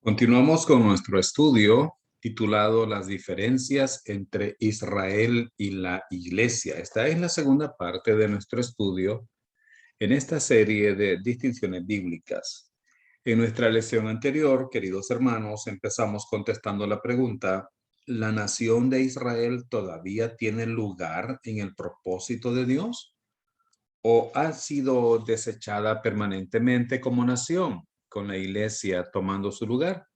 Continuamos con nuestro estudio titulado Las diferencias entre Israel y la Iglesia. Esta es la segunda parte de nuestro estudio en esta serie de distinciones bíblicas. En nuestra lección anterior, queridos hermanos, empezamos contestando la pregunta: ¿la nación de Israel todavía tiene lugar en el propósito de Dios? ¿O ha sido desechada permanentemente como nación, con la Iglesia tomando su lugar?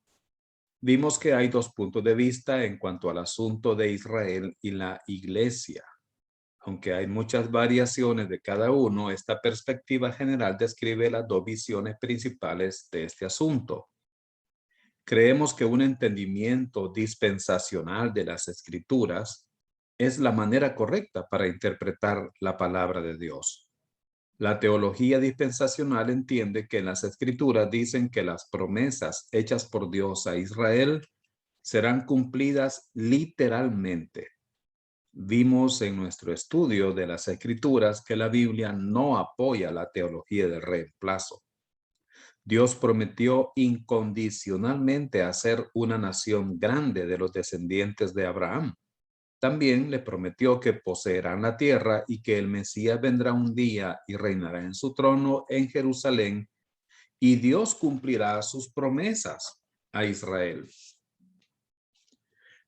Vimos que hay dos puntos de vista en cuanto al asunto de Israel y la Iglesia. Aunque hay muchas variaciones de cada uno, esta perspectiva general describe las dos visiones principales de este asunto. Creemos que un entendimiento dispensacional de las Escrituras es la manera correcta para interpretar la palabra de Dios. La teología dispensacional entiende que las Escrituras dicen que las promesas hechas por Dios a Israel serán cumplidas literalmente. Vimos en nuestro estudio de las Escrituras que la Biblia no apoya la teología del reemplazo. Dios prometió incondicionalmente hacer una nación grande de los descendientes de Abraham. También le prometió que poseerán la tierra y que el Mesías vendrá un día y reinará en su trono en Jerusalén, y Dios cumplirá sus promesas a Israel.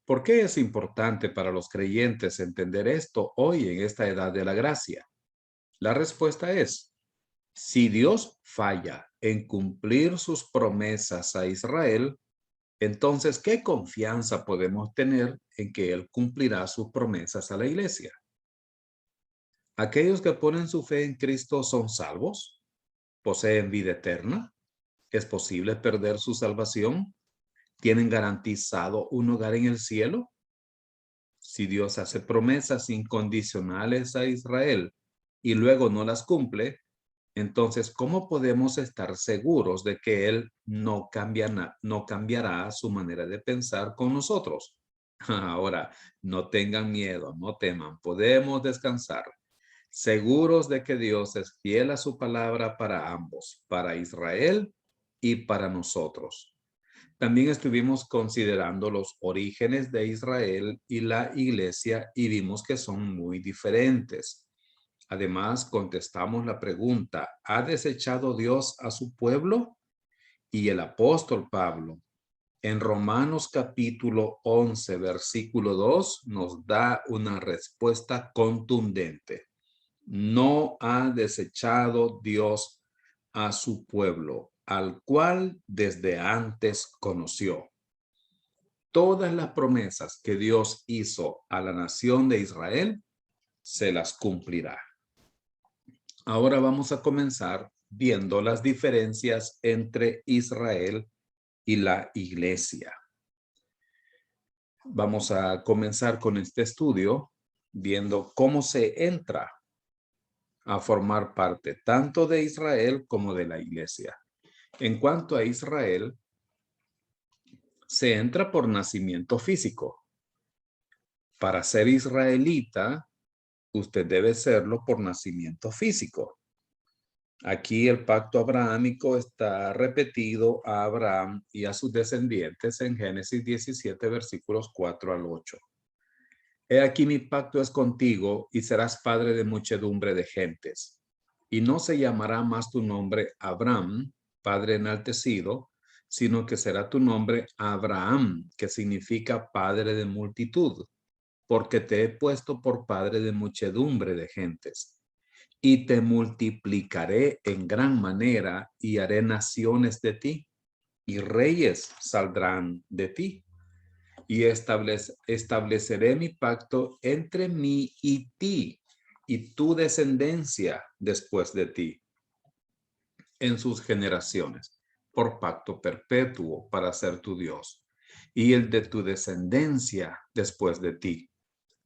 ¿Por qué es importante para los creyentes entender esto hoy en esta edad de la gracia? La respuesta es: si Dios falla en cumplir sus promesas a Israel, entonces, ¿qué confianza podemos tener en que Él cumplirá sus promesas a la iglesia? ¿Aquellos que ponen su fe en Cristo son salvos? ¿Poseen vida eterna? ¿Es posible perder su salvación? ¿Tienen garantizado un hogar en el cielo? Si Dios hace promesas incondicionales a Israel y luego no las cumple, entonces, ¿cómo podemos estar seguros de que Él no cambiará su manera de pensar con nosotros? Ahora, no tengan miedo, no teman, podemos descansar, seguros de que Dios es fiel a su palabra para ambos, para Israel y para nosotros. También estuvimos considerando los orígenes de Israel y la iglesia y vimos que son muy diferentes. Además, contestamos la pregunta: ¿ha desechado Dios a su pueblo? Y el apóstol Pablo, en Romanos capítulo 11, versículo 2, nos da una respuesta contundente. No ha desechado Dios a su pueblo, al cual desde antes conoció. Todas las promesas que Dios hizo a la nación de Israel, se las cumplirá. Ahora vamos a comenzar viendo las diferencias entre Israel y la iglesia. Vamos a comenzar con este estudio viendo cómo se entra a formar parte tanto de Israel como de la iglesia. En cuanto a Israel, se entra por nacimiento físico. Para ser israelita, usted debe serlo por nacimiento físico. Aquí el pacto abrahámico está repetido a Abraham y a sus descendientes en Génesis 17, versículos 4 al 8. He aquí mi pacto es contigo y serás padre de muchedumbre de gentes. Y no se llamará más tu nombre Abraham, padre enaltecido, sino que será tu nombre Abraham, que significa padre de multitud, porque te he puesto por padre de muchedumbre de gentes. Y te multiplicaré en gran manera y haré naciones de ti, y reyes saldrán de ti. Y estableceré mi pacto entre mí y ti, y tu descendencia después de ti, en sus generaciones, por pacto perpetuo para ser tu Dios, y el de tu descendencia después de ti.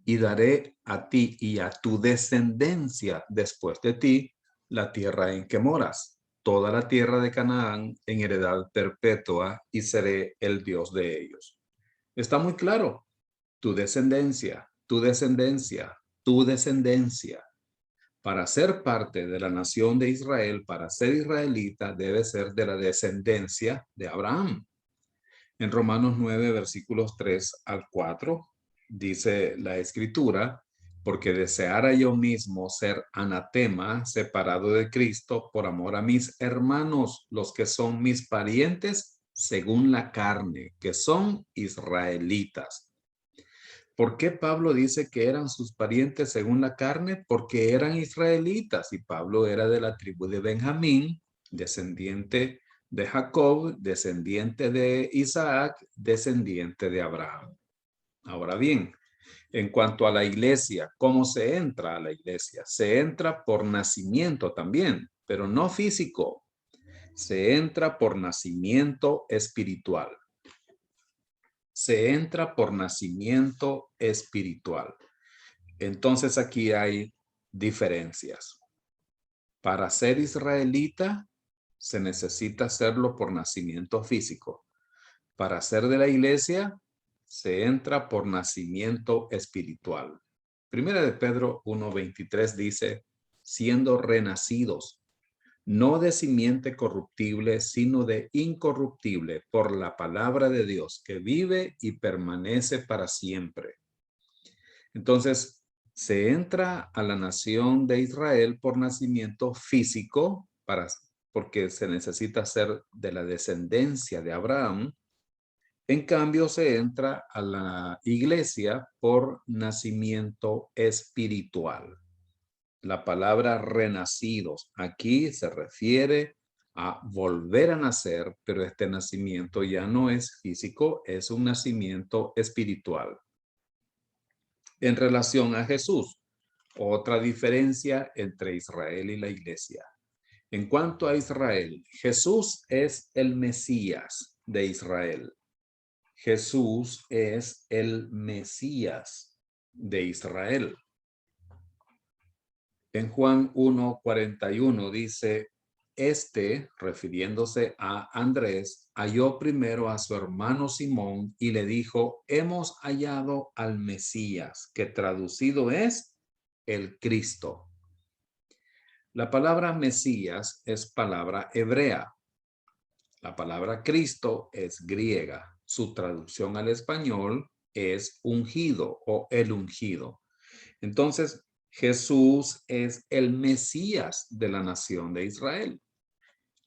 Y daré a ti y a tu descendencia después de ti la tierra en que moras, toda la tierra de Canaán en heredad perpetua, y seré el Dios de ellos. Está muy claro: tu descendencia, tu descendencia, tu descendencia. Para ser parte de la nación de Israel, para ser israelita, debe ser de la descendencia de Abraham. En Romanos 9, versículos 3 al 4, dice la Escritura, porque deseara yo mismo ser anatema, separado de Cristo, por amor a mis hermanos, los que son mis parientes según la carne, que son israelitas. ¿Por qué Pablo dice que eran sus parientes según la carne? Porque eran israelitas y Pablo era de la tribu de Benjamín, descendiente de Jacob, descendiente de Isaac, descendiente de Abraham. Ahora bien, en cuanto a la iglesia, ¿cómo se entra a la iglesia? Se entra por nacimiento también, pero no físico. Se entra por nacimiento espiritual. Se entra por nacimiento espiritual. Entonces aquí hay diferencias. Para ser israelita se necesita hacerlo por nacimiento físico. Para ser de la iglesia se entra por nacimiento espiritual. Primera de Pedro 1:23 dice, siendo renacidos, no de simiente corruptible, sino de incorruptible, por la palabra de Dios, que vive y permanece para siempre. Entonces, se entra a la nación de Israel por nacimiento físico, porque se necesita ser de la descendencia de Abraham. En cambio, se entra a la iglesia por nacimiento espiritual. La palabra renacidos aquí se refiere a volver a nacer, pero este nacimiento ya no es físico, es un nacimiento espiritual. En relación a Jesús, otra diferencia entre Israel y la iglesia. En cuanto a Israel, Jesús es el Mesías de Israel. Jesús es el Mesías de Israel. En Juan 1:41 dice, refiriéndose a Andrés, halló primero a su hermano Simón y le dijo, hemos hallado al Mesías, que traducido es el Cristo. La palabra Mesías es palabra hebrea. La palabra Cristo es griega. Su traducción al español es ungido o el ungido. Entonces, Jesús es el Mesías de la nación de Israel.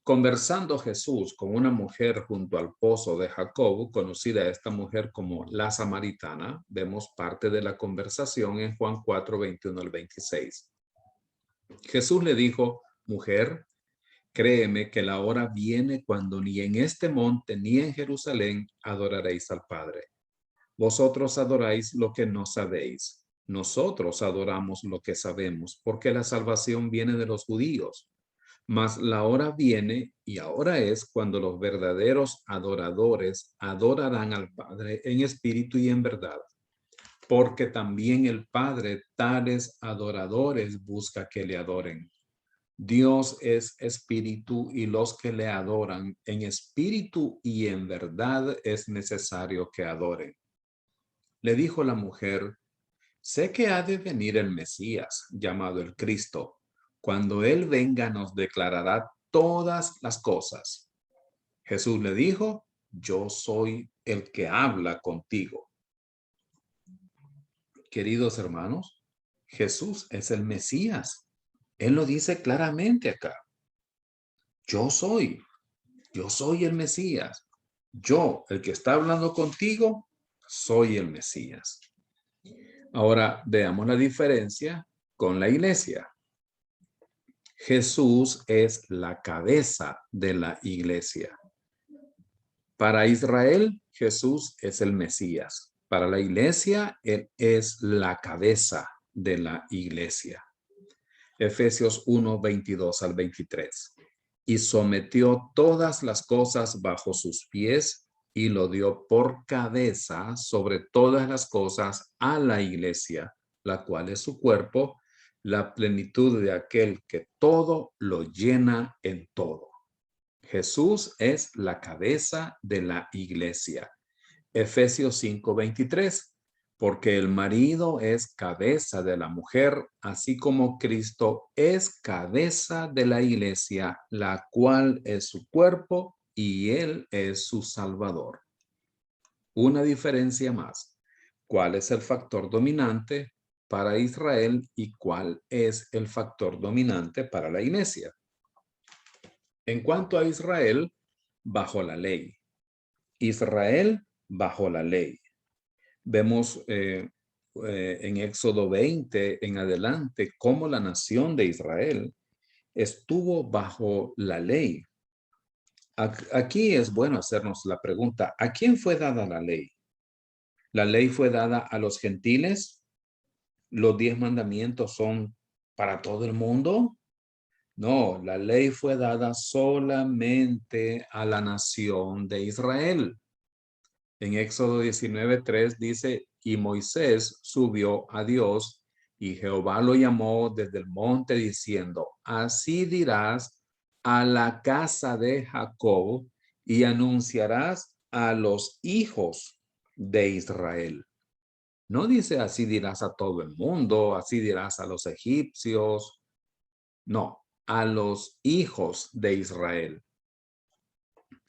Conversando Jesús con una mujer junto al pozo de Jacob, conocida esta mujer como la Samaritana, vemos parte de la conversación en Juan 4:21 al 26. Jesús le dijo, mujer, créeme que la hora viene cuando ni en este monte ni en Jerusalén adoraréis al Padre. Vosotros adoráis lo que no sabéis. Nosotros adoramos lo que sabemos, porque la salvación viene de los judíos. Mas la hora viene y ahora es cuando los verdaderos adoradores adorarán al Padre en espíritu y en verdad. Porque también el Padre tales adoradores busca que le adoren. Dios es espíritu y los que le adoran en espíritu y en verdad es necesario que adoren. Le dijo la mujer, sé que ha de venir el Mesías, llamado el Cristo. Cuando Él venga nos declarará todas las cosas. Jesús le dijo, yo soy el que habla contigo. Queridos hermanos, Jesús es el Mesías. Él lo dice claramente acá. Yo soy el Mesías. Yo, el que está hablando contigo, soy el Mesías. Ahora veamos la diferencia con la iglesia. Jesús es la cabeza de la iglesia. Para Israel, Jesús es el Mesías. Para la iglesia, Él es la cabeza de la iglesia. Efesios 1:22 al 23. Y sometió todas las cosas bajo sus pies y lo dio por cabeza sobre todas las cosas a la iglesia, la cual es su cuerpo, la plenitud de aquel que todo lo llena en todo. Jesús es la cabeza de la iglesia. Efesios 5:23. Porque el marido es cabeza de la mujer, así como Cristo es cabeza de la iglesia, la cual es su cuerpo y él es su salvador. una diferencia más. ¿Cuál es el factor dominante para Israel y cuál es el factor dominante para la iglesia? En cuanto a Israel, bajo la ley. Israel bajo la ley. Vemos en Éxodo 20 en adelante cómo la nación de Israel estuvo bajo la ley. Aquí es bueno hacernos la pregunta, ¿a quién fue dada la ley? ¿La ley fue dada a los gentiles? ¿Los 10 mandamientos son para todo el mundo? No, la ley fue dada solamente a la nación de Israel. En Éxodo 19:3 dice, y Moisés subió a Dios y Jehová lo llamó desde el monte diciendo, así dirás a la casa de Jacob y anunciarás a los hijos de Israel. No dice así dirás a todo el mundo, así dirás a los egipcios. No, a los hijos de Israel.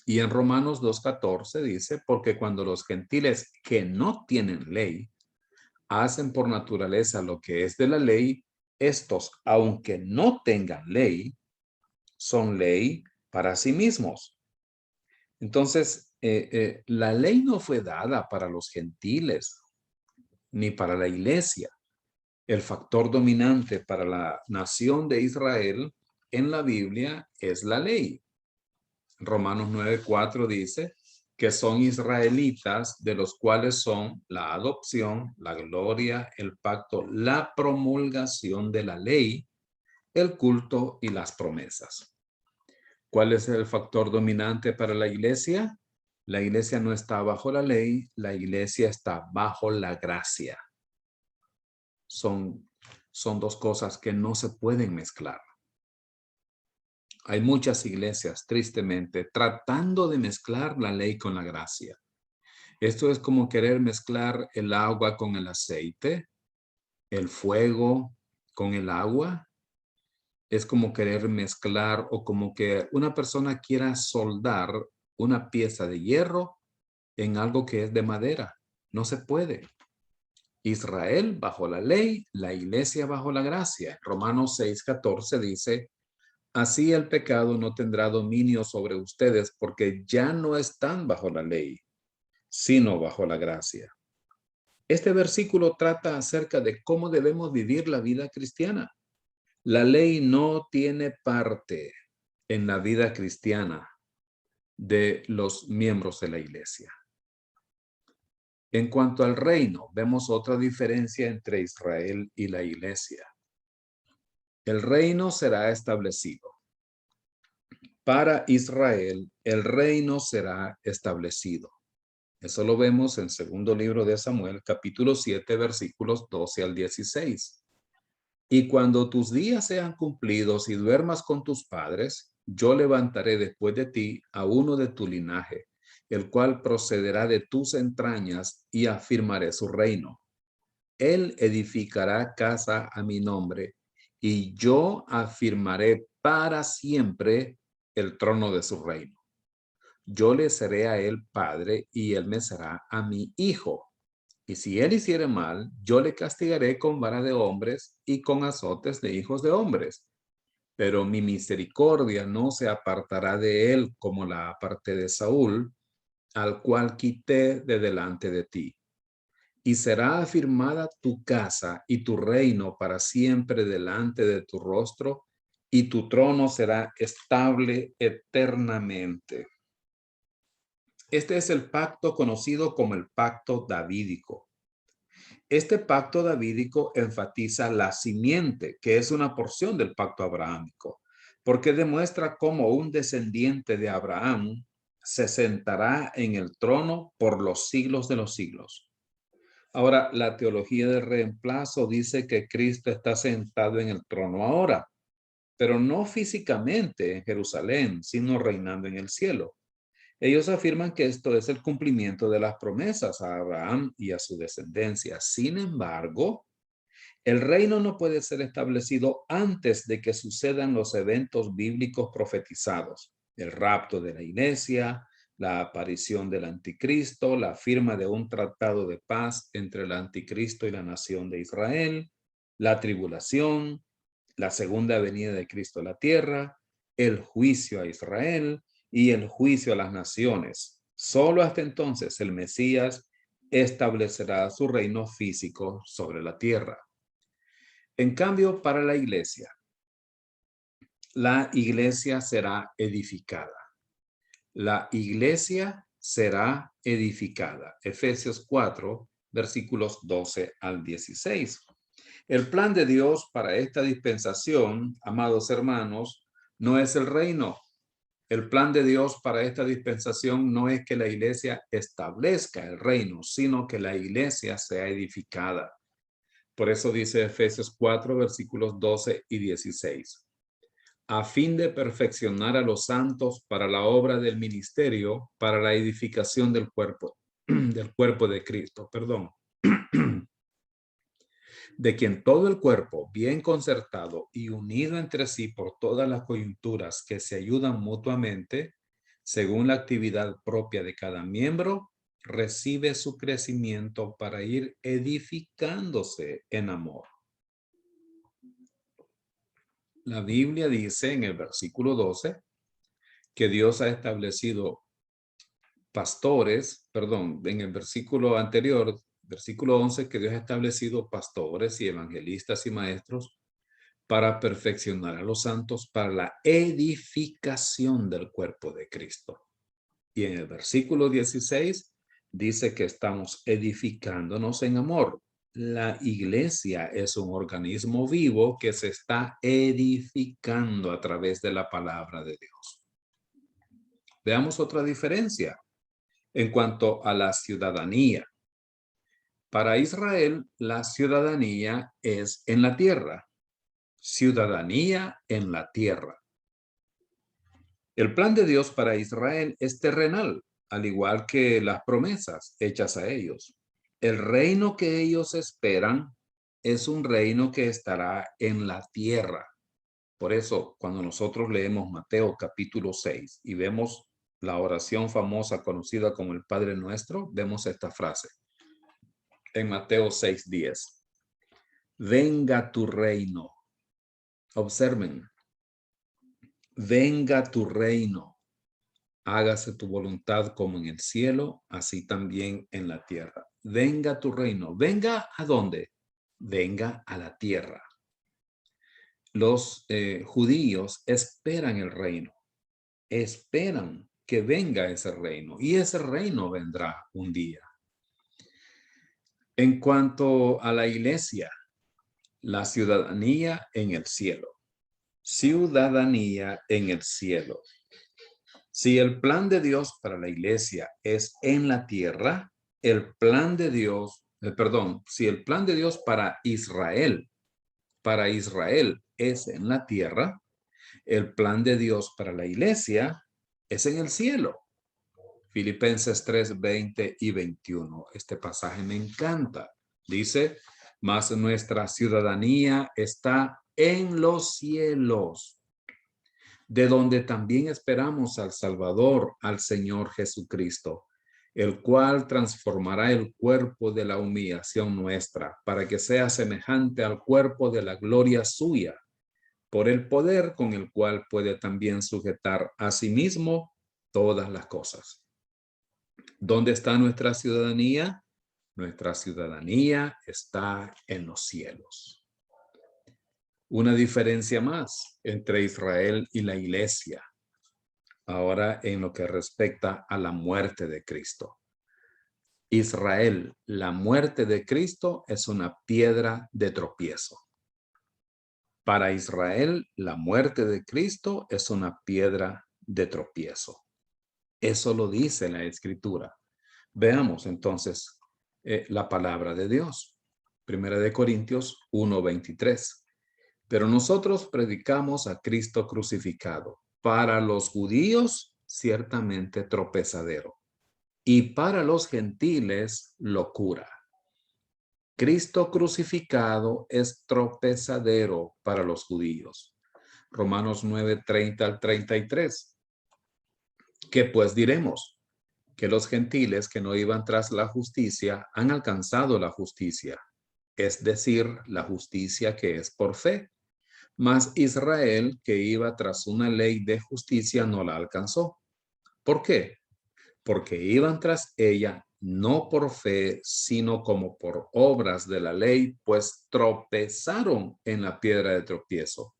Y en Romanos 2:14 dice, porque cuando los gentiles que no tienen ley hacen por naturaleza lo que es de la ley, estos, aunque no tengan ley, son ley para sí mismos. Entonces, la ley no fue dada para los gentiles ni para la iglesia. El factor dominante para la nación de Israel en la Biblia es la ley. Romanos 9:4 dice que son israelitas, de los cuales son la adopción, la gloria, el pacto, la promulgación de la ley, el culto y las promesas. ¿Cuál es el factor dominante para la iglesia? La iglesia no está bajo la ley, la iglesia está bajo la gracia. Son dos cosas que no se pueden mezclar. Hay muchas iglesias, tristemente, tratando de mezclar la ley con la gracia. Esto es como querer mezclar el agua con el aceite, el fuego con el agua. Es como querer mezclar o como que una persona quiera soldar una pieza de hierro en algo que es de madera. No se puede. Israel bajo la ley, la iglesia bajo la gracia. Romanos 6:14 dice, así el pecado no tendrá dominio sobre ustedes porque ya no están bajo la ley, sino bajo la gracia. Este versículo trata acerca de cómo debemos vivir la vida cristiana. La ley no tiene parte en la vida cristiana de los miembros de la iglesia. En cuanto al reino, vemos otra diferencia entre Israel y la iglesia. El reino será establecido. Para Israel, el reino será establecido. Eso lo vemos en segundo libro de Samuel, capítulo 7, versículos 12 al 16. Y cuando tus días sean cumplidos y duermas con tus padres, yo levantaré después de ti a uno de tu linaje, el cual procederá de tus entrañas y afirmaré su reino. Él edificará casa a mi nombre y yo afirmaré para siempre el trono de su reino. Yo le seré a él padre y él me será a mi hijo. Y si él hiciere mal, yo le castigaré con vara de hombres y con azotes de hijos de hombres. Pero mi misericordia no se apartará de él como la aparté de Saúl, al cual quité de delante de ti. Y será afirmada tu casa y tu reino para siempre delante de tu rostro, y tu trono será estable eternamente. Este es el pacto conocido como el pacto davídico. Este pacto davídico enfatiza la simiente, que es una porción del pacto abrahámico, porque demuestra cómo un descendiente de Abraham se sentará en el trono por los siglos de los siglos. Ahora, la teología del reemplazo dice que Cristo está sentado en el trono ahora, pero no físicamente en Jerusalén, sino reinando en el cielo. Ellos afirman que esto es el cumplimiento de las promesas a Abraham y a su descendencia. Sin embargo, el reino no puede ser establecido antes de que sucedan los eventos bíblicos profetizados, el rapto de la iglesia, la aparición del anticristo, la firma de un tratado de paz entre el anticristo y la nación de Israel, la tribulación, la segunda venida de Cristo a la tierra, el juicio a Israel y el juicio a las naciones. Solo hasta entonces el Mesías establecerá su reino físico sobre la tierra. En cambio, para la iglesia será edificada. La iglesia será edificada. Efesios 4, versículos 12 al 16. El plan de Dios para esta dispensación, amados hermanos, no es el reino. El plan de Dios para esta dispensación no es que la iglesia establezca el reino, sino que la iglesia sea edificada. Por eso dice Efesios 4, versículos 12 y 16. A fin de perfeccionar a los santos para la obra del ministerio, para la edificación del cuerpo de Cristo, de quien todo el cuerpo, bien concertado y unido entre sí por todas las coyunturas que se ayudan mutuamente, según la actividad propia de cada miembro, recibe su crecimiento para ir edificándose en amor. La Biblia dice en el versículo 12 que Dios ha establecido pastores, en el versículo anterior, versículo 11, que Dios ha establecido pastores y evangelistas y maestros para perfeccionar a los santos para la edificación del cuerpo de Cristo. Y en el versículo 16 dice que estamos edificándonos en amor. La iglesia es un organismo vivo que se está edificando a través de la palabra de Dios. Veamos otra diferencia en cuanto a la ciudadanía. Para Israel, la ciudadanía es en la tierra. Ciudadanía en la tierra. El plan de Dios para Israel es terrenal, al igual que las promesas hechas a ellos. El reino que ellos esperan es un reino que estará en la tierra. Por eso, cuando nosotros leemos Mateo capítulo 6 y vemos la oración famosa conocida como el Padre Nuestro, vemos esta frase en Mateo 6:10. Venga tu reino. Observen. Venga tu reino. Hágase tu voluntad como en el cielo, así también en la tierra. Venga tu reino. ¿Venga a dónde? Venga a la tierra. Los judíos esperan el reino. Esperan que venga ese reino y ese reino vendrá un día. En cuanto a la iglesia, la ciudadanía en el cielo. Ciudadanía en el cielo. Si el plan de Dios para la iglesia es en la tierra, el plan de Dios, si el plan de Dios para Israel es en la tierra, el plan de Dios para la iglesia es en el cielo. Filipenses 3, 20 y 21. Este pasaje me encanta. Dice, mas nuestra ciudadanía está en los cielos, de donde también esperamos al Salvador, al Señor Jesucristo, el cual transformará el cuerpo de la humillación nuestra, para que sea semejante al cuerpo de la gloria suya, por el poder con el cual puede también sujetar a sí mismo todas las cosas. ¿Dónde está nuestra ciudadanía? Nuestra ciudadanía está en los cielos. Una diferencia más entre Israel y la iglesia. Ahora en lo que respecta a la muerte de Cristo. Israel, la muerte de Cristo es una piedra de tropiezo. Para Israel, la muerte de Cristo es una piedra de tropiezo. Eso lo dice la Escritura. Veamos entonces la palabra de Dios. Primera de Corintios 1:23. Pero nosotros predicamos a Cristo crucificado. Para los judíos, ciertamente tropezadero. Y para los gentiles, locura. Cristo crucificado es tropezadero para los judíos. Romanos 9:30 al 33. ¿Qué pues diremos? que los gentiles que no iban tras la justicia han alcanzado la justicia, es decir, la justicia que es por fe. Mas Israel, que iba tras una ley de justicia, no la alcanzó. ¿Por qué? Porque iban tras ella no por fe, sino como por obras de la ley, pues tropezaron en la piedra de tropiezo.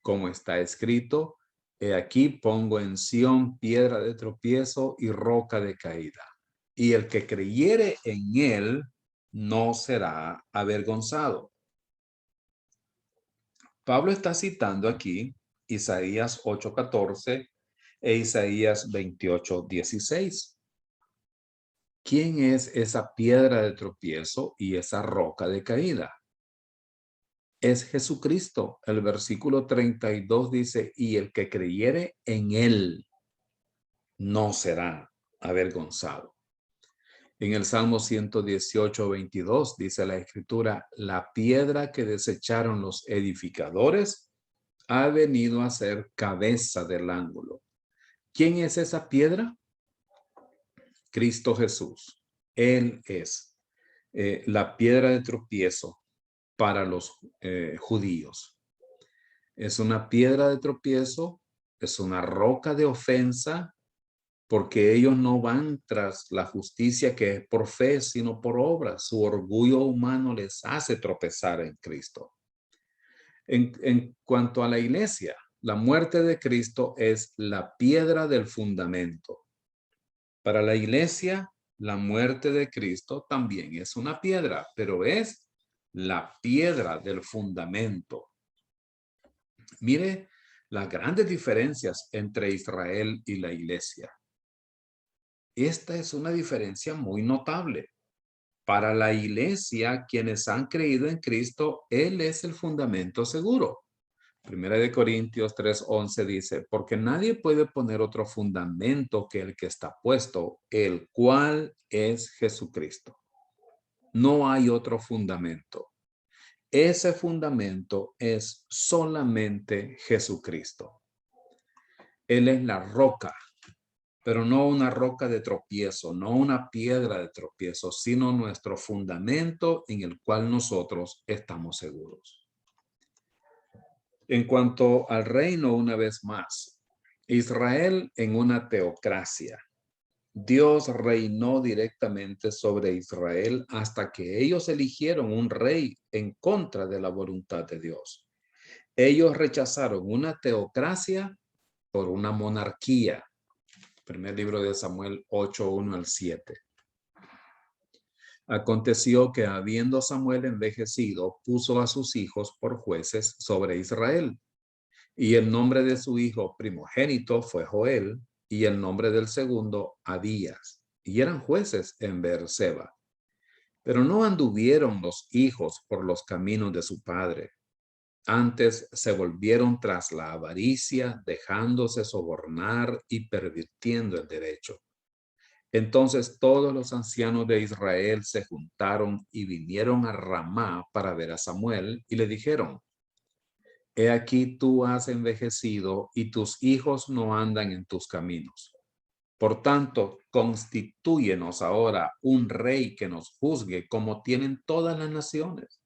Como está escrito, he aquí pongo en Sión piedra de tropiezo y roca de caída. Y el que creyere en él no será avergonzado. Pablo está citando aquí Isaías 8:14 e Isaías 28:16. ¿Quién es esa piedra de tropiezo y esa roca de caída? Es Jesucristo. El versículo 32 dice, y el que creyere en él no será avergonzado. En el Salmo 118:22 dice la Escritura, la piedra que desecharon los edificadores ha venido a ser cabeza del ángulo. ¿Quién es esa piedra? Cristo Jesús. Él es la piedra de tropiezo para los judíos. Es una piedra de tropiezo, es una roca de ofensa, porque ellos no van tras la justicia que es por fe, sino por obra. Su orgullo humano les hace tropezar en Cristo. En cuanto a la iglesia, la muerte de Cristo es la piedra del fundamento. Para la iglesia, la muerte de Cristo también es una piedra, pero es la piedra del fundamento. Mire las grandes diferencias entre Israel y la iglesia. Esta es una diferencia muy notable. Para la iglesia, quienes han creído en Cristo, Él es el fundamento seguro. Primera de Corintios 3:11 dice, porque nadie puede poner otro fundamento que el que está puesto, el cual es Jesucristo. No hay otro fundamento. Ese fundamento es solamente Jesucristo. Él es la roca, pero no una roca de tropiezo, no una piedra de tropiezo, sino nuestro fundamento en el cual nosotros estamos seguros. En cuanto al reino, una vez más, Israel en una teocracia. Dios reinó directamente sobre Israel hasta que ellos eligieron un rey en contra de la voluntad de Dios. Ellos rechazaron una teocracia por una monarquía. Primer libro de Samuel 8:1-7. Aconteció que habiendo Samuel envejecido, puso a sus hijos por jueces sobre Israel. Y el nombre de su hijo primogénito fue Joel, y el nombre del segundo Abías. Y eran jueces en Beerseba. Pero no anduvieron los hijos por los caminos de su padre. Antes se volvieron tras la avaricia, dejándose sobornar y pervirtiendo el derecho. Entonces todos los ancianos de Israel se juntaron y vinieron a Ramá para ver a Samuel y le dijeron, he aquí tú has envejecido y tus hijos no andan en tus caminos. Por tanto, constitúyenos ahora un rey que nos juzgue como tienen todas las naciones.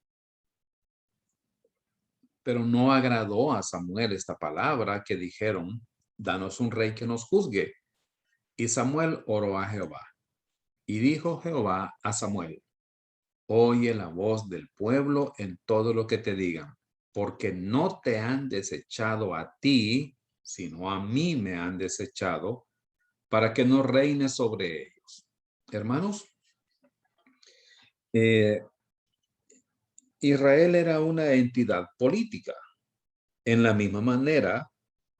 Pero no agradó a Samuel esta palabra que dijeron, danos un rey que nos juzgue. Y Samuel oró a Jehová. Y dijo Jehová a Samuel, oye la voz del pueblo en todo lo que te digan, porque no te han desechado a ti, sino a mí me han desechado, para que no reine sobre ellos. Hermanos, Israel era una entidad política. En la misma manera,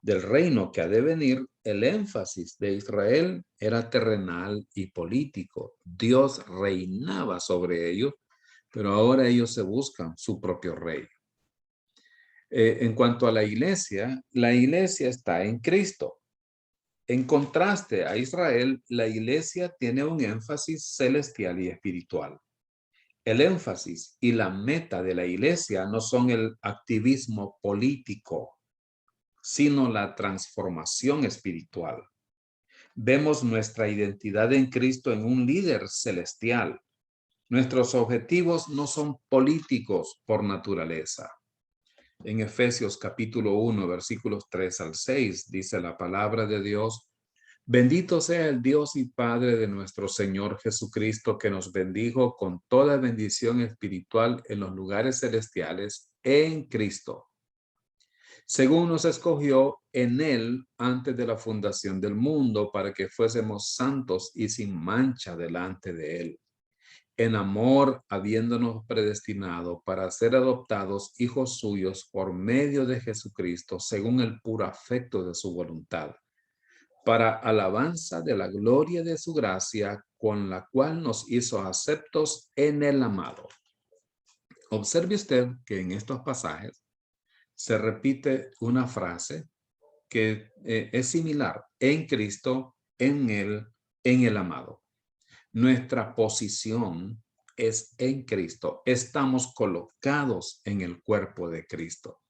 del reino que ha de venir, el énfasis de Israel era terrenal y político. Dios reinaba sobre ellos, pero ahora ellos se buscan su propio rey. En cuanto a la iglesia está en Cristo. En contraste a Israel, la iglesia tiene un énfasis celestial y espiritual. El énfasis y la meta de la iglesia no son el activismo político, sino la transformación espiritual. Vemos nuestra identidad en Cristo en un líder celestial. Nuestros objetivos no son políticos por naturaleza. En Efesios capítulo 1, versículos 3 al 6, dice la palabra de Dios: bendito sea el Dios y Padre de nuestro Señor Jesucristo, que nos bendijo con toda bendición espiritual en los lugares celestiales en Cristo, según nos escogió en él antes de la fundación del mundo, para que fuésemos santos y sin mancha delante de él, en amor, habiéndonos predestinado para ser adoptados hijos suyos por medio de Jesucristo, según el puro afecto de su voluntad, para alabanza de la gloria de su gracia, con la cual nos hizo aceptos en el amado. Observe usted que en estos pasajes se repite una frase que es similar: en Cristo, en él, en el amado. Nuestra posición es en Cristo. Estamos colocados en el cuerpo de Cristo.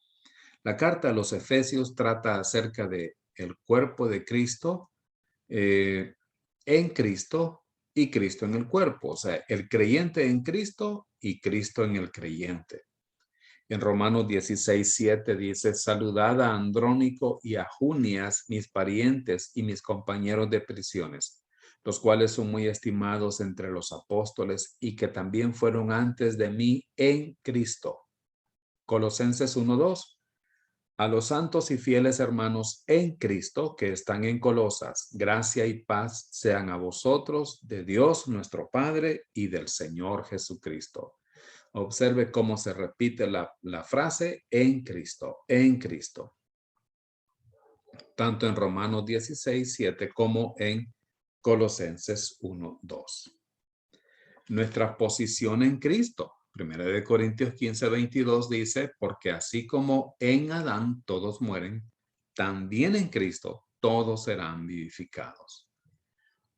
La carta a los Efesios trata acerca de el cuerpo de Cristo, en Cristo y Cristo en el cuerpo. O sea, el creyente en Cristo y Cristo en el creyente. En Romanos 16:7 dice: saludad a Andrónico y a Junias, mis parientes y mis compañeros de prisiones, los cuales son muy estimados entre los apóstoles y que también fueron antes de mí en Cristo. Colosenses 1:2. A los santos y fieles hermanos en Cristo que están en Colosas, gracia y paz sean a vosotros de Dios nuestro Padre y del Señor Jesucristo. Observe cómo se repite la frase en Cristo, tanto en Romanos 16:7 como en Colosenses 1:2. Nuestra posición en Cristo. 1 Corintios 15:22 dice: porque así como en Adán todos mueren, también en Cristo todos serán vivificados.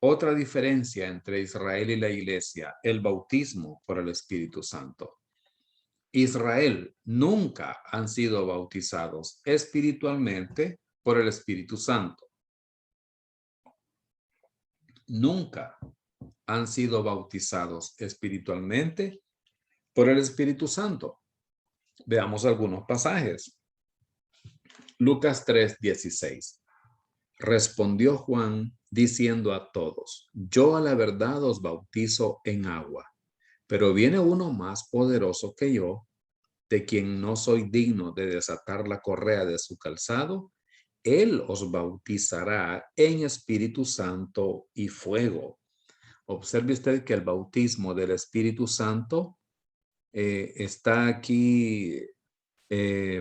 Otra diferencia entre Israel y la iglesia: el bautismo por el Espíritu Santo. Israel nunca han sido bautizados espiritualmente por el Espíritu Santo. Nunca han sido bautizados espiritualmente por el Espíritu Santo. Veamos algunos pasajes. Lucas 3:16. Respondió Juan diciendo a todos: yo a la verdad os bautizo en agua, pero viene uno más poderoso que yo, de quien no soy digno de desatar la correa de su calzado. Él os bautizará en Espíritu Santo y fuego. Observe usted que el bautismo del Espíritu Santo está aquí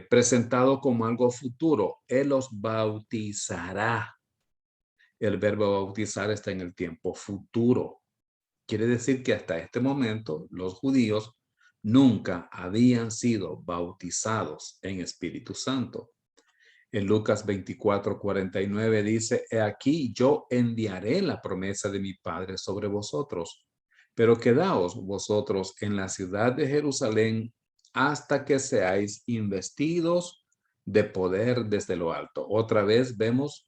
presentado como algo futuro. Él os bautizará. El verbo bautizar está en el tiempo futuro. Quiere decir que hasta este momento los judíos nunca habían sido bautizados en Espíritu Santo. En Lucas 24:49 dice: he aquí yo enviaré la promesa de mi Padre sobre vosotros, pero quedaos vosotros en la ciudad de Jerusalén hasta que seáis investidos de poder desde lo alto. Otra vez vemos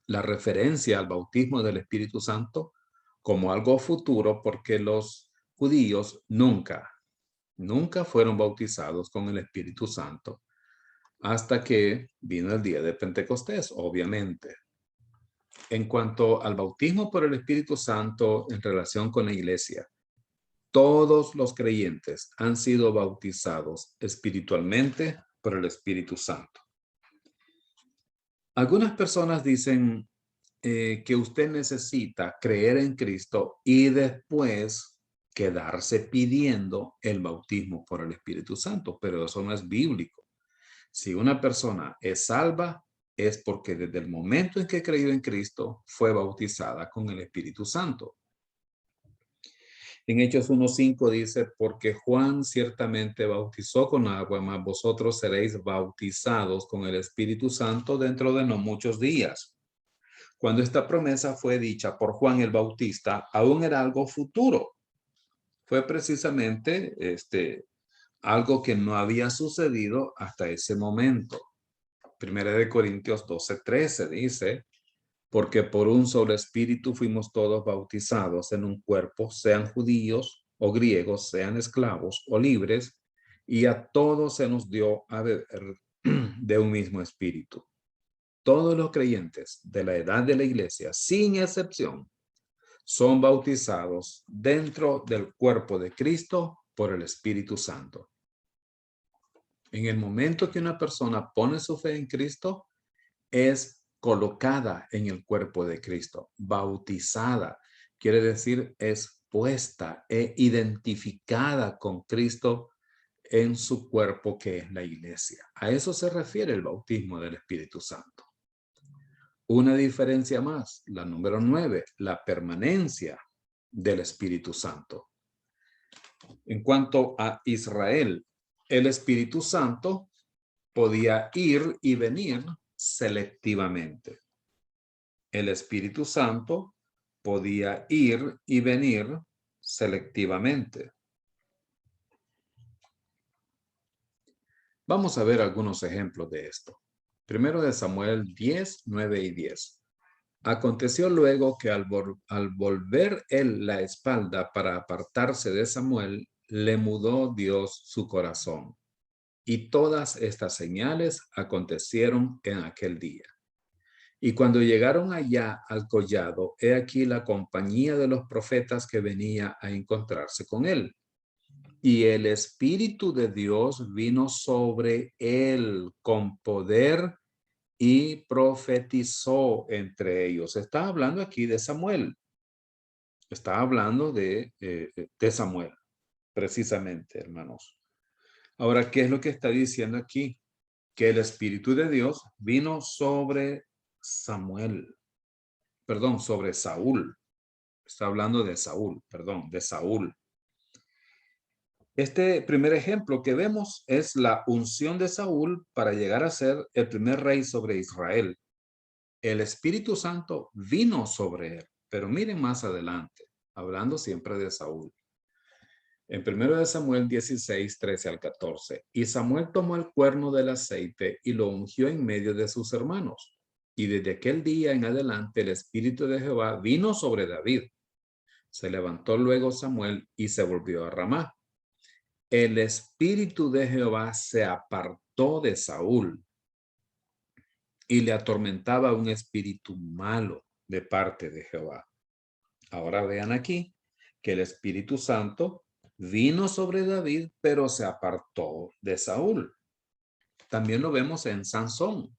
la referencia al bautismo del Espíritu Santo como algo futuro, porque los judíos nunca fueron bautizados con el Espíritu Santo hasta que vino el día de Pentecostés, obviamente. En cuanto al bautismo por el Espíritu Santo en relación con la iglesia, todos los creyentes han sido bautizados espiritualmente por el Espíritu Santo. Algunas personas dicen que usted necesita creer en Cristo y después quedarse pidiendo el bautismo por el Espíritu Santo, pero eso no es bíblico. Si una persona es salva, es porque desde el momento en que creyó en Cristo fue bautizada con el Espíritu Santo. En Hechos 1:5 dice: porque Juan ciertamente bautizó con agua, mas vosotros seréis bautizados con el Espíritu Santo dentro de no muchos días. Cuando esta promesa fue dicha por Juan el Bautista, aún era algo futuro. Fue precisamente algo que no había sucedido hasta ese momento. 1 Corintios 12:13 dice: porque por un solo espíritu fuimos todos bautizados en un cuerpo, sean judíos o griegos, sean esclavos o libres, y a todos se nos dio a beber de un mismo espíritu. Todos los creyentes de la edad de la iglesia, sin excepción, son bautizados dentro del cuerpo de Cristo por el Espíritu Santo. En el momento que una persona pone su fe en Cristo, es colocada en el cuerpo de Cristo, bautizada, quiere decir es puesta e identificada con Cristo en su cuerpo, que es la iglesia. A eso se refiere el bautismo del Espíritu Santo. Una diferencia más, la número 9, la permanencia del Espíritu Santo. En cuanto a Israel, el Espíritu Santo podía ir y venir selectivamente. El Espíritu Santo podía ir y venir selectivamente. Vamos a ver algunos ejemplos de esto. Primero de Samuel 10, 9 y 10. Aconteció luego que al volver él la espalda para apartarse de Samuel, le mudó Dios su corazón. Y todas estas señales acontecieron en aquel día. Y cuando llegaron allá al collado, he aquí la compañía de los profetas que venía a encontrarse con él. Y el Espíritu de Dios vino sobre él con poder y profetizó entre ellos. Está hablando aquí de Samuel. Está hablando de Samuel, precisamente, hermanos. Ahora, ¿qué es lo que está diciendo aquí? Que el Espíritu de Dios vino sobre Samuel. Perdón, sobre Saúl. Está hablando de Saúl, perdón, de Saúl. Este primer ejemplo que vemos es la unción de Saúl para llegar a ser el primer rey sobre Israel. El Espíritu Santo vino sobre él, pero miren más adelante, hablando siempre de Saúl. En 1 Samuel 16, 13 al 14. Y Samuel tomó el cuerno del aceite y lo ungió en medio de sus hermanos. Y desde aquel día en adelante el Espíritu de Jehová vino sobre David. Se levantó luego Samuel y se volvió a Ramá. El Espíritu de Jehová se apartó de Saúl y le atormentaba un espíritu malo de parte de Jehová. Ahora vean aquí que el Espíritu Santo vino sobre David, pero se apartó de Saúl. También lo vemos en Sansón,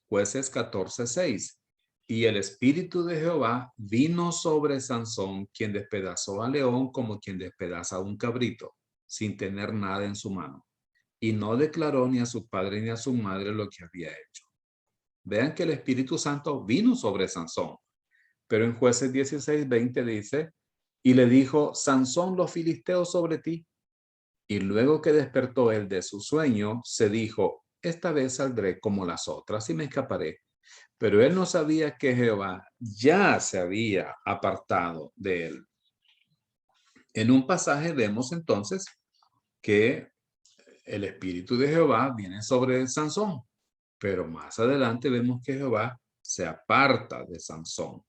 Jueces 14:6. Y el Espíritu de Jehová vino sobre Sansón, quien despedazó al león como quien despedaza a un cabrito, sin tener nada en su mano. Y no declaró ni a su padre ni a su madre lo que había hecho. Vean que el Espíritu Santo vino sobre Sansón. Pero en Jueces 16:20 dice, y le dijo, Sansón, los filisteos sobre ti. Y luego que despertó él de su sueño, se dijo, esta vez saldré como las otras y me escaparé. Pero él no sabía que Jehová ya se había apartado de él. En un pasaje vemos entonces que el Espíritu de Jehová viene sobre Sansón, pero más adelante vemos que Jehová se aparta de Sansón.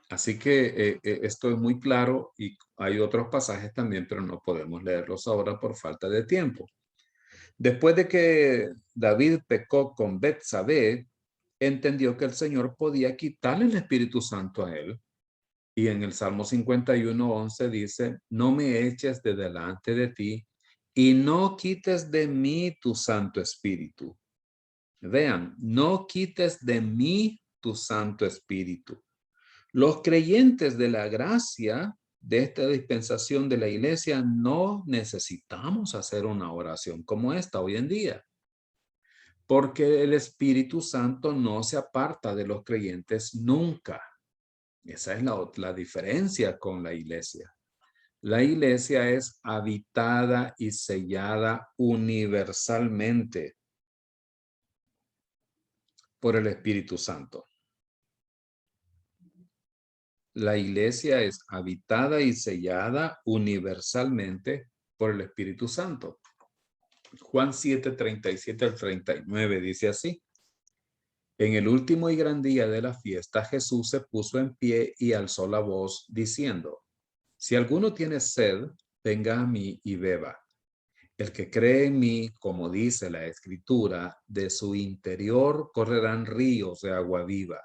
Así que esto es muy claro y hay otros pasajes también, pero no podemos leerlos ahora por falta de tiempo. Después de que David pecó con Betsabé, entendió que el Señor podía quitarle el Espíritu Santo a él. Y en el Salmo 51:11 dice, no me eches de delante de ti y no quites de mí tu Santo Espíritu. Vean, no quites de mí tu Santo Espíritu. Los creyentes de la gracia de esta dispensación de la iglesia no necesitamos hacer una oración como esta hoy en día, porque el Espíritu Santo no se aparta de los creyentes nunca. Esa es la diferencia con la iglesia. La iglesia es habitada y sellada universalmente por el Espíritu Santo. La iglesia es habitada y sellada universalmente por el Espíritu Santo. Juan 7:37 al 39 dice así. En el último y gran día de la fiesta, Jesús se puso en pie y alzó la voz diciendo: si alguno tiene sed, venga a mí y beba. El que cree en mí, como dice la Escritura, de su interior correrán ríos de agua viva.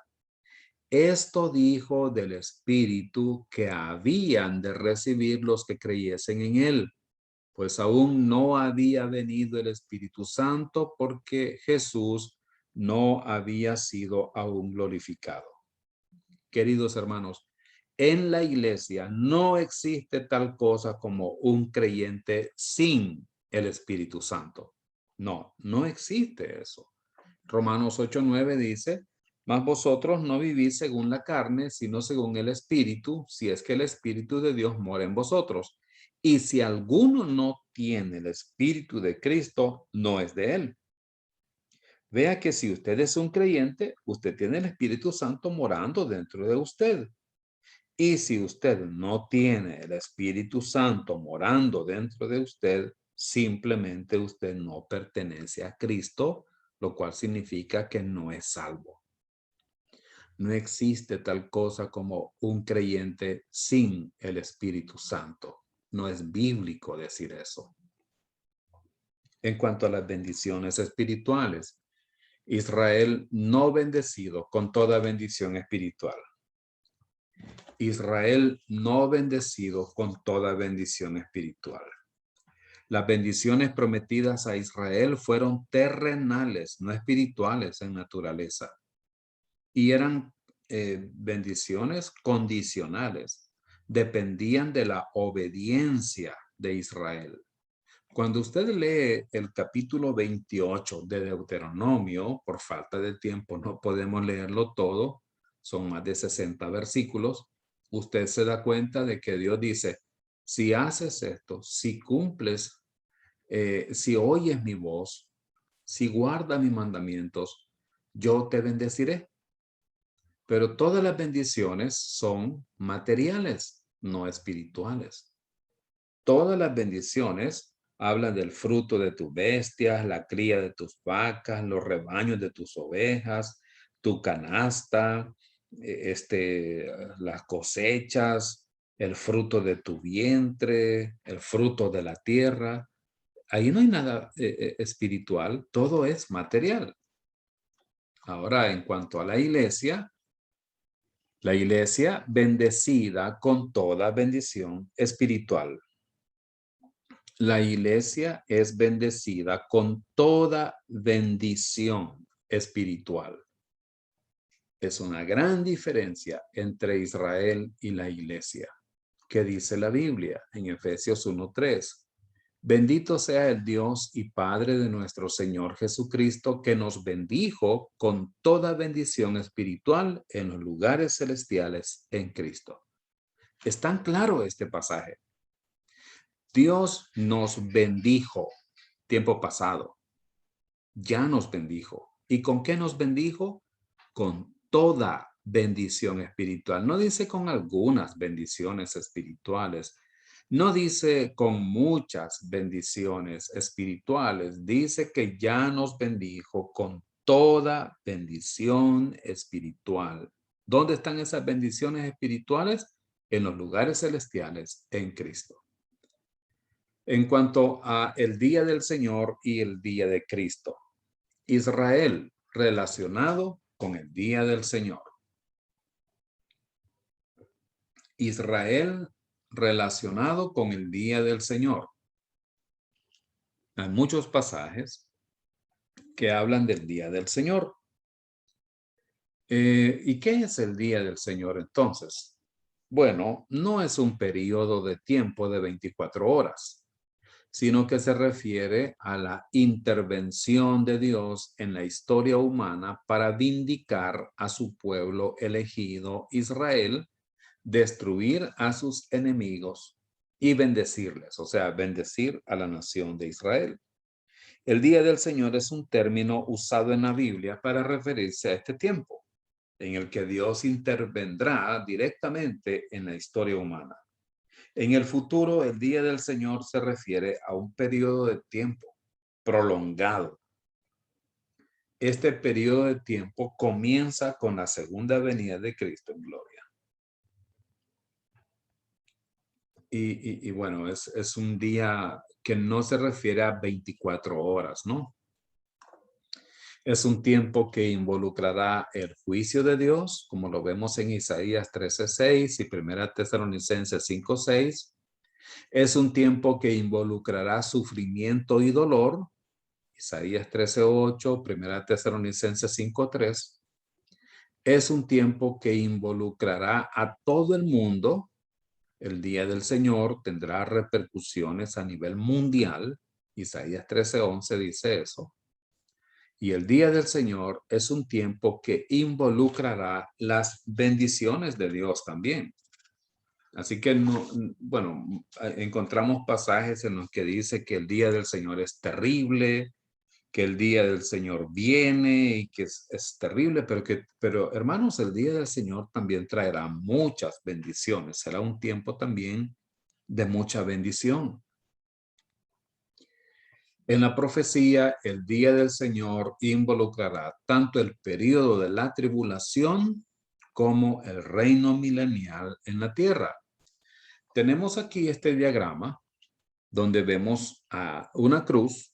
Esto dijo del Espíritu que habían de recibir los que creyesen en él, pues aún no había venido el Espíritu Santo porque Jesús no había sido aún glorificado. Queridos hermanos, en la iglesia no existe tal cosa como un creyente sin el Espíritu Santo. No, no existe eso. Romanos 8:9 dice: mas vosotros no vivís según la carne, sino según el Espíritu, si es que el Espíritu de Dios mora en vosotros. Y si alguno no tiene el Espíritu de Cristo, no es de él. Vea que si usted es un creyente, usted tiene el Espíritu Santo morando dentro de usted. Y si usted no tiene el Espíritu Santo morando dentro de usted, simplemente usted no pertenece a Cristo, lo cual significa que no es salvo. No existe tal cosa como un creyente sin el Espíritu Santo. No es bíblico decir eso. En cuanto a las bendiciones espirituales, Israel no bendecido con toda bendición espiritual. Israel no bendecido con toda bendición espiritual. Las bendiciones prometidas a Israel fueron terrenales, no espirituales en naturaleza. Y eran bendiciones condicionales. Dependían de la obediencia de Israel. Cuando usted lee el capítulo 28 de Deuteronomio, por falta de tiempo no podemos leerlo todo, son más de 60 versículos, usted se da cuenta de que Dios dice: si haces esto, si cumples, si oyes mi voz, si guardas mis mandamientos, yo te bendeciré. Pero todas las bendiciones son materiales, no espirituales. Todas las bendiciones hablan del fruto de tus bestias, la cría de tus vacas, los rebaños de tus ovejas, tu canasta, las cosechas, el fruto de tu vientre, el fruto de la tierra. Ahí no hay nada espiritual, todo es material. Ahora, en cuanto a la iglesia bendecida con toda bendición espiritual. La iglesia es bendecida con toda bendición espiritual. Es una gran diferencia entre Israel y la iglesia. ¿Qué dice la Biblia en Efesios 1:3? Bendito sea el Dios y Padre de nuestro Señor Jesucristo, que nos bendijo con toda bendición espiritual en los lugares celestiales en Cristo. Es tan claro este pasaje. Dios nos bendijo, tiempo pasado, ya nos bendijo. ¿Y con qué nos bendijo? Con toda bendición espiritual. No dice con algunas bendiciones espirituales. No dice con muchas bendiciones espirituales. Dice que ya nos bendijo con toda bendición espiritual. ¿Dónde están esas bendiciones espirituales? En los lugares celestiales en Cristo. En cuanto a el día del Señor y el día de Cristo, Israel relacionado con el día del Señor. Israel relacionado con el día del Señor. Hay muchos pasajes que hablan del día del Señor. ¿Y qué es el día del Señor entonces? Bueno, no es un periodo de tiempo de 24 horas. Sino que se refiere a la intervención de Dios en la historia humana para vindicar a su pueblo elegido Israel, destruir a sus enemigos y bendecirles, o sea, bendecir a la nación de Israel. El día del Señor es un término usado en la Biblia para referirse a este tiempo, en el que Dios intervendrá directamente en la historia humana. En el futuro, el día del Señor se refiere a un periodo de tiempo prolongado este periodo de tiempo comienza con la segunda venida de Cristo en gloria. Y bueno, es un día que no se refiere a 24 horas, ¿no? Es un tiempo que involucrará el juicio de Dios, como lo vemos en Isaías 13:6 y 1 Tesalonicenses 5:6. Es un tiempo que involucrará sufrimiento y dolor, Isaías 13:8, 1 Tesalonicenses 5:3. Es un tiempo que involucrará a todo el mundo. El día del Señor tendrá repercusiones a nivel mundial. Isaías 13:11 dice eso. Y el día del Señor es un tiempo que involucrará las bendiciones de Dios también. Así que no, bueno, encontramos pasajes en los que dice que el día del Señor es terrible, que el día del Señor viene y que es terrible, pero hermanos, el día del Señor también traerá muchas bendiciones. Será un tiempo también de mucha bendición. En la profecía, el día del Señor involucrará tanto el periodo de la tribulación como el reino milenial en la tierra. Tenemos aquí este diagrama donde vemos una cruz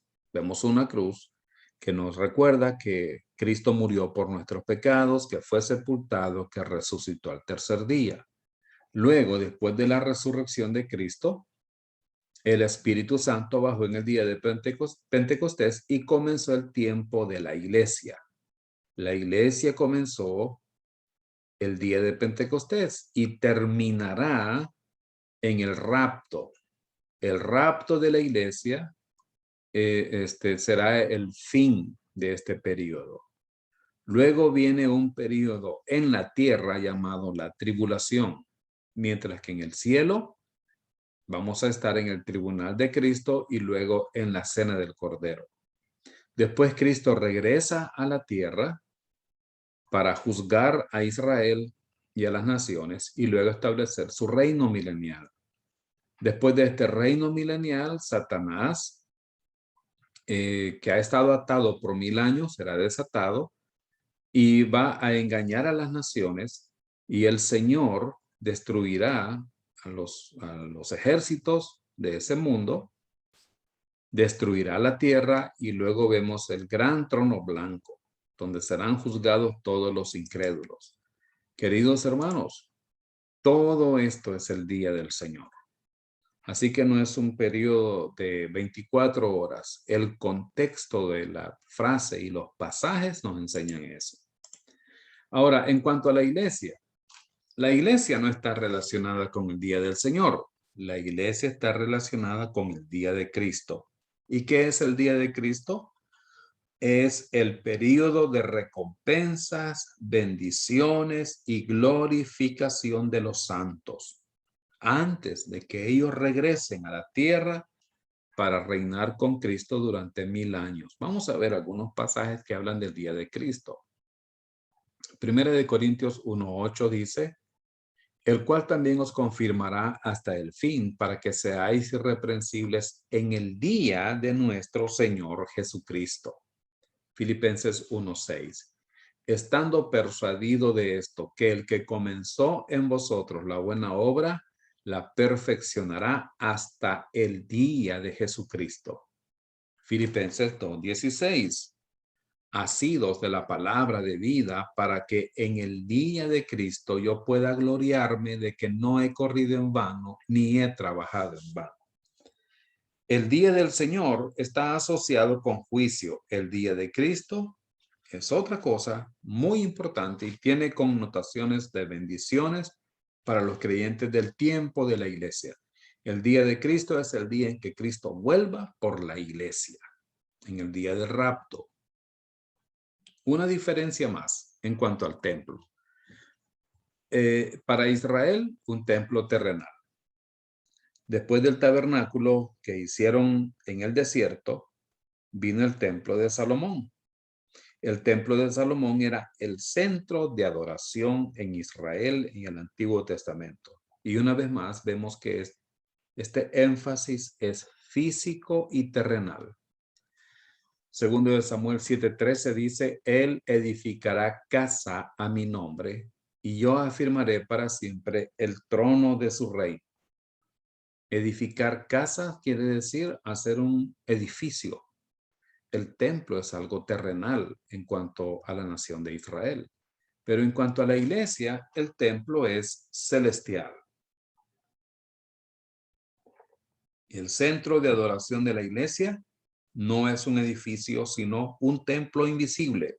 que nos recuerda que Cristo murió por nuestros pecados, que fue sepultado, que resucitó al tercer día. Luego, después de la resurrección de Cristo, el Espíritu Santo bajó en el día de Pentecostés y comenzó el tiempo de la iglesia. La iglesia comenzó el día de Pentecostés y terminará en el rapto. El rapto de la iglesia será el fin de este periodo. Luego viene un periodo en la tierra llamado la tribulación, mientras que en el cielo vamos a estar en el tribunal de Cristo y luego en la cena del Cordero. Después Cristo regresa a la tierra para juzgar a Israel y a las naciones y luego establecer su reino milenial. Después de este reino milenial, Satanás, que ha estado atado por 1000 años, será desatado y va a engañar a las naciones y el Señor destruirá a los ejércitos de ese mundo, destruirá la tierra y luego vemos el gran trono blanco, donde serán juzgados todos los incrédulos. Queridos hermanos, todo esto es el día del Señor. Así que no es un periodo de 24 horas. El contexto de la frase y los pasajes nos enseñan eso. Ahora, en cuanto a la iglesia no está relacionada con el día del Señor. La iglesia está relacionada con el día de Cristo. ¿Y qué es el día de Cristo? Es el periodo de recompensas, bendiciones y glorificación de los santos, antes de que ellos regresen a la tierra para reinar con Cristo durante 1000 años. Vamos a ver algunos pasajes que hablan del día de Cristo. Primera de Corintios 1:8 dice, el cual también os confirmará hasta el fin, para que seáis irreprensibles en el día de nuestro Señor Jesucristo. Filipenses 1:6. Estando persuadido de esto, que el que comenzó en vosotros la buena obra, la perfeccionará hasta el día de Jesucristo. Filipenses 2:16. Asidos de la palabra de vida, para que en el día de Cristo yo pueda gloriarme de que no he corrido en vano, ni he trabajado en vano. El día del Señor está asociado con juicio. El día de Cristo es otra cosa muy importante y tiene connotaciones de bendiciones para los creyentes del tiempo de la iglesia. El día de Cristo es el día en que Cristo vuelva por la iglesia, en el día del rapto. Una diferencia más en cuanto al templo. Para Israel, un templo terrenal. Después del tabernáculo que hicieron en el desierto, vino el templo de Salomón. El templo de Salomón era el centro de adoración en Israel en el Antiguo Testamento. Y una vez más vemos que este énfasis es físico y terrenal. Segundo de Samuel 7:13 dice, Él edificará casa a mi nombre y yo afirmaré para siempre el trono de su reino. Edificar casa quiere decir hacer un edificio. El templo es algo terrenal en cuanto a la nación de Israel. Pero en cuanto a la iglesia, el templo es celestial. El centro de adoración de la iglesia no es un edificio, sino un templo invisible.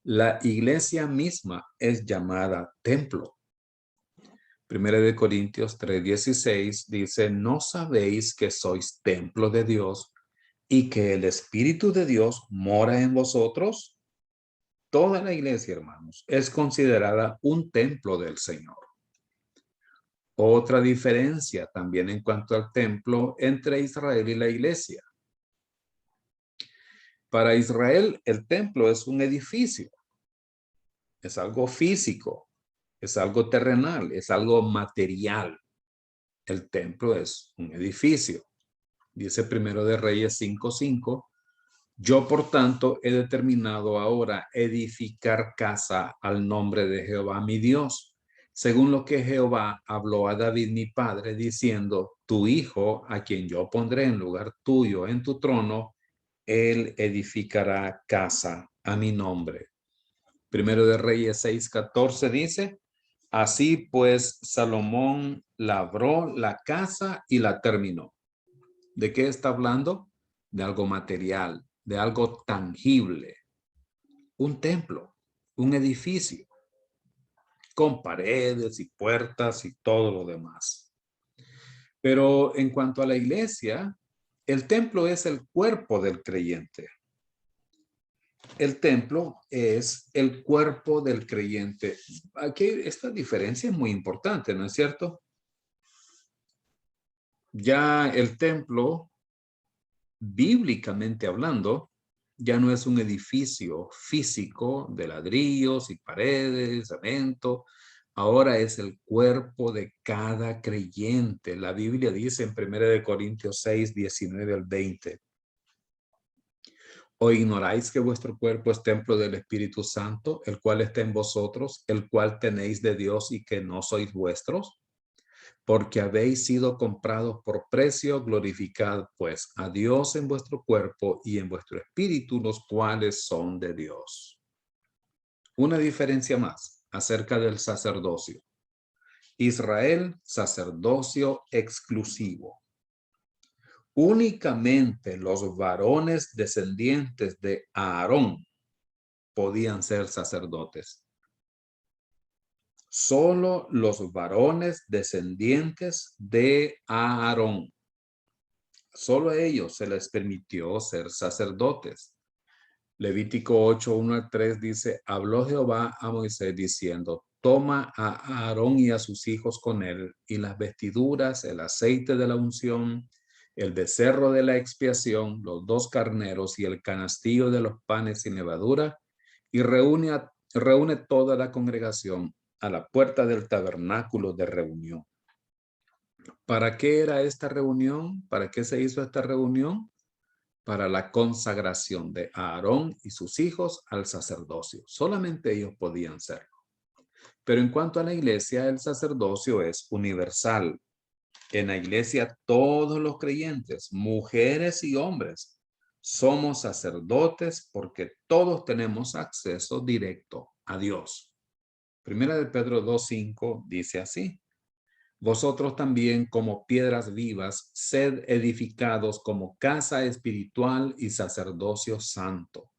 La iglesia misma es llamada templo. Primera de Corintios 3:16 dice, ¿no sabéis que sois templo de Dios y que el Espíritu de Dios mora en vosotros? Toda la iglesia, hermanos, es considerada un templo del Señor. Otra diferencia también en cuanto al templo entre Israel y la iglesia. Para Israel, el templo es un edificio, es algo físico, es algo terrenal, es algo material. El templo es un edificio. Dice Primero de Reyes 5:5, yo por tanto he determinado ahora edificar casa al nombre de Jehová mi Dios, según lo que Jehová habló a David mi padre, diciendo, tu hijo, a quien yo pondré en lugar tuyo en tu trono, él edificará casa a mi nombre. Primero de Reyes 6:14 dice, así pues Salomón labró la casa y la terminó. ¿De qué está hablando? De algo material, de algo tangible. Un templo, un edificio, con paredes y puertas y todo lo demás. Pero en cuanto a la iglesia, el templo es el cuerpo del creyente. El templo es el cuerpo del creyente. Aquí esta diferencia es muy importante, ¿no es cierto? Ya el templo, bíblicamente hablando, ya no es un edificio físico de ladrillos y paredes, cemento. Ahora es el cuerpo de cada creyente. La Biblia dice en 1 Corintios 6:19-20. ¿O ignoráis que vuestro cuerpo es templo del Espíritu Santo, el cual está en vosotros, el cual tenéis de Dios y que no sois vuestros? Porque habéis sido comprados por precio, glorificad pues a Dios en vuestro cuerpo y en vuestro espíritu, los cuales son de Dios. Una diferencia más acerca del sacerdocio. Israel, sacerdocio exclusivo. Únicamente los varones descendientes de Aarón podían ser sacerdotes. Solo los varones descendientes de Aarón. Solo a ellos se les permitió ser sacerdotes. Levítico 8:1-3 dice, habló Jehová a Moisés diciendo, toma a Aarón y a sus hijos con él, y las vestiduras, el aceite de la unción, el becerro de la expiación, los 2 carneros y el canastillo de los panes sin levadura, y reúne toda la congregación a la puerta del tabernáculo de reunión. ¿Para qué era esta reunión? ¿Para qué se hizo esta reunión? Para la consagración de Aarón y sus hijos al sacerdocio. Solamente ellos podían serlo. Pero en cuanto a la iglesia, el sacerdocio es universal. En la iglesia, todos los creyentes, mujeres y hombres, somos sacerdotes porque todos tenemos acceso directo a Dios. Primera de Pedro 2:5 dice así. Vosotros también, como piedras vivas, sed edificados como casa espiritual y sacerdocio santo,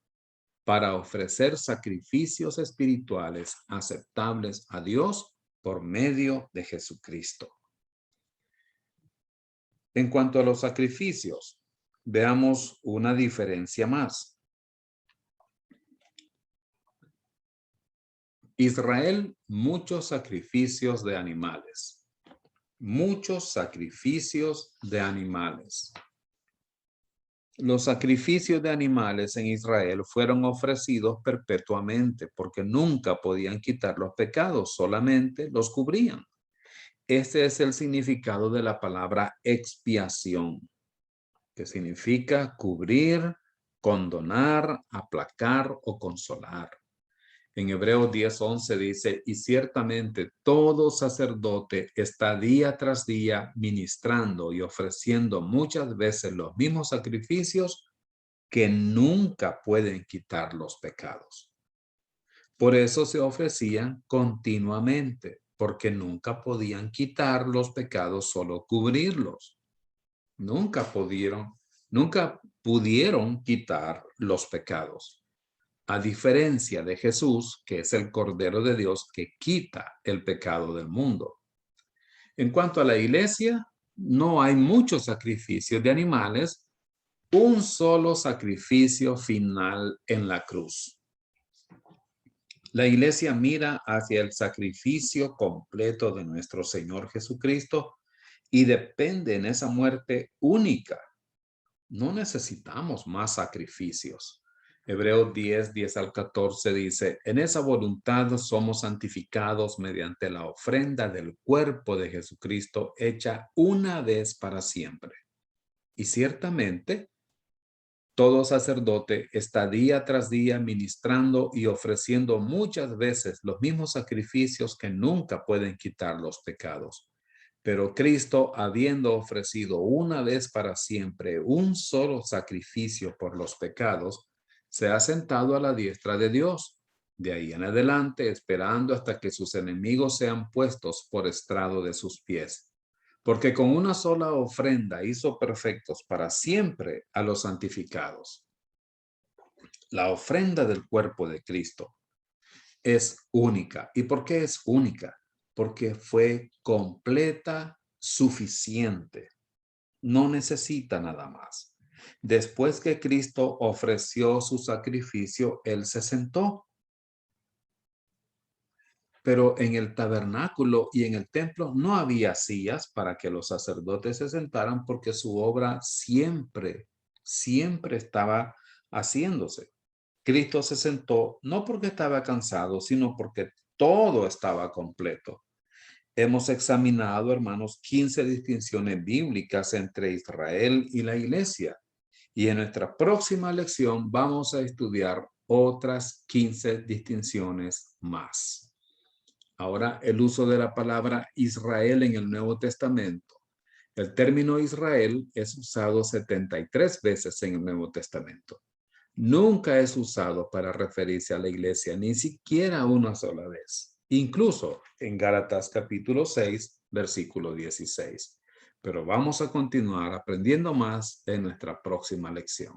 para ofrecer sacrificios espirituales aceptables a Dios por medio de Jesucristo. En cuanto a los sacrificios, veamos una diferencia más. Israel, muchos sacrificios de animales. Muchos sacrificios de animales. Los sacrificios de animales en Israel fueron ofrecidos perpetuamente porque nunca podían quitar los pecados, solamente los cubrían. Este es el significado de la palabra expiación. que significa cubrir, condonar, aplacar o consolar. En Hebreos 10:11 dice, y ciertamente todo sacerdote está día tras día ministrando y ofreciendo muchas veces los mismos sacrificios que nunca pueden quitar los pecados. Por eso se ofrecían continuamente, porque nunca podían quitar los pecados, solo cubrirlos. Nunca pudieron quitar los pecados. A diferencia de Jesús, que es el Cordero de Dios que quita el pecado del mundo. En cuanto a la iglesia, no hay muchos sacrificios de animales, un solo sacrificio final en la cruz. La iglesia mira hacia el sacrificio completo de nuestro Señor Jesucristo y depende en esa muerte única. No necesitamos más sacrificios. Hebreos 10:10-14 dice, en esa voluntad somos santificados mediante la ofrenda del cuerpo de Jesucristo hecha una vez para siempre. Y ciertamente, todo sacerdote está día tras día ministrando y ofreciendo muchas veces los mismos sacrificios que nunca pueden quitar los pecados. Pero Cristo, habiendo ofrecido una vez para siempre un solo sacrificio por los pecados, se ha sentado a la diestra de Dios. De ahí en adelante, esperando hasta que sus enemigos sean puestos por estrado de sus pies. Porque con una sola ofrenda hizo perfectos para siempre a los santificados. La ofrenda del cuerpo de Cristo es única. ¿Y por qué es única? Porque fue completa, suficiente. No necesita nada más. Después que Cristo ofreció su sacrificio, Él se sentó. Pero en el tabernáculo y en el templo no había sillas para que los sacerdotes se sentaran porque su obra siempre estaba haciéndose. Cristo se sentó no porque estaba cansado, sino porque todo estaba completo. Hemos examinado, hermanos, 15 distinciones bíblicas entre Israel y la iglesia. Y en nuestra próxima lección vamos a estudiar otras 15 distinciones más. Ahora, el uso de la palabra Israel en el Nuevo Testamento. El término Israel es usado 73 veces en el Nuevo Testamento. Nunca es usado para referirse a la iglesia, ni siquiera una sola vez. Incluso en Gálatas capítulo 6, versículo 16. Pero vamos a continuar aprendiendo más en nuestra próxima lección.